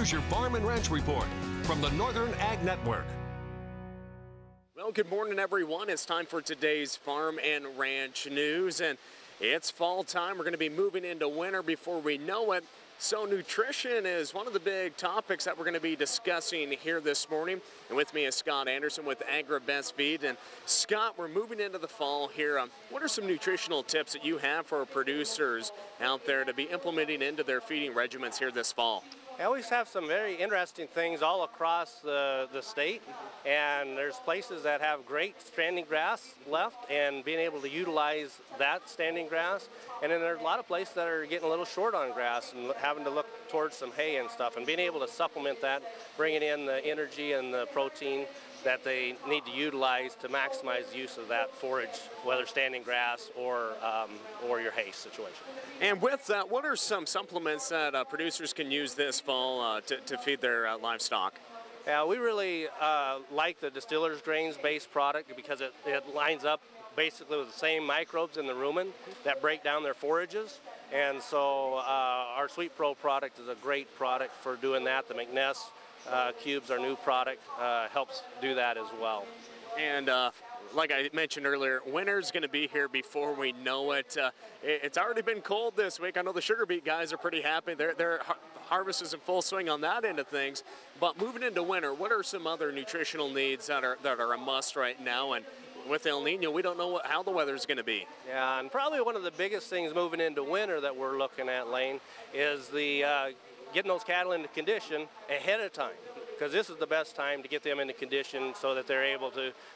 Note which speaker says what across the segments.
Speaker 1: Here's your Farm and Ranch Report from the Northern Ag Network.
Speaker 2: Well, good morning, everyone. It's time for today's Farm and Ranch News, and it's fall time. We're going to be moving into winter before we know it. So nutrition is one of the big topics that we're going to be discussing here this morning. And with me is Scott Anderson with Agribest Feeds. And Scott, we're moving into the fall here. What are some nutritional tips that you have for producers out there to be implementing into their feeding regimens here this fall?
Speaker 3: I always have some very interesting things all across the state, and there's places that have great standing grass left and being able to utilize that standing grass, and then there's a lot of places that are getting a little short on grass and having to look towards some hay and stuff, and being able to supplement that, bringing in the energy and the protein that they need to utilize to maximize the use of that forage, whether standing grass or your hay situation.
Speaker 2: And with that, what are some supplements that producers can use this fall to feed their livestock?
Speaker 3: Yeah, we really like the distiller's grains-based product because it lines up basically with the same microbes in the rumen that break down their forages. And so our Sweet Pro product is a great product for doing that. The McNess Cubes, our new product, helps do that as well.
Speaker 2: And like I mentioned earlier, winter's going to be here before we know it. It's already been cold this week. I know the sugar beet guys are pretty happy. Their harvest is in full swing on that end of things. But moving into winter, what are some other nutritional needs that are a must right now? And with El Nino, we don't know how the weather's going to be.
Speaker 3: Yeah, and probably one of the biggest things moving into winter that we're looking at, Lane, is the getting those cattle into condition ahead of time, because this is the best time to get them into condition so that they're able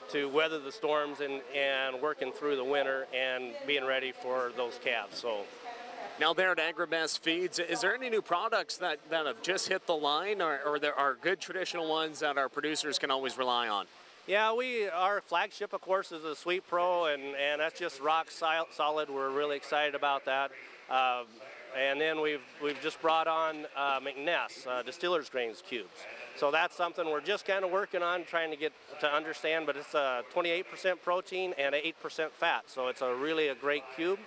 Speaker 3: to weather the storms and working through the winter and being ready for those calves. So
Speaker 2: now there at Agribest Feeds, is there any new products that have just hit the line, or there are good traditional ones that our producers can always rely on?
Speaker 3: Yeah, our flagship, of course, is the Sweet Pro, and that's just rock solid. We're really excited about that. And then we've just brought on McNess, Distiller's Grains Cubes. So that's something we're just kind of working on, trying to get to understand, but it's 28% protein and 8% fat. So it's really a great cube.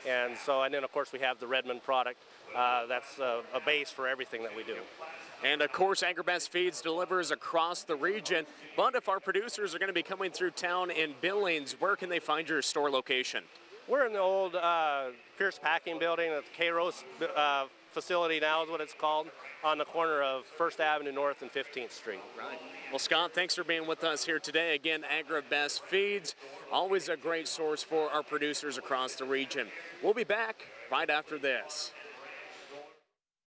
Speaker 3: And then of course we have the Redmond product. That's a base for everything that we do.
Speaker 2: And of course, Agribest Feeds delivers across the region. But if our producers are going to be coming through town in Billings, where can they find your store location?
Speaker 3: We're in the old Pierce Packing building at the Kairos facility now is what it's called, on the corner of 1st Avenue North and 15th Street.
Speaker 2: Right. Well, Scott, thanks for being with us here today. Again, Agribest Feeds, always a great source for our producers across the region. We'll be back right after this.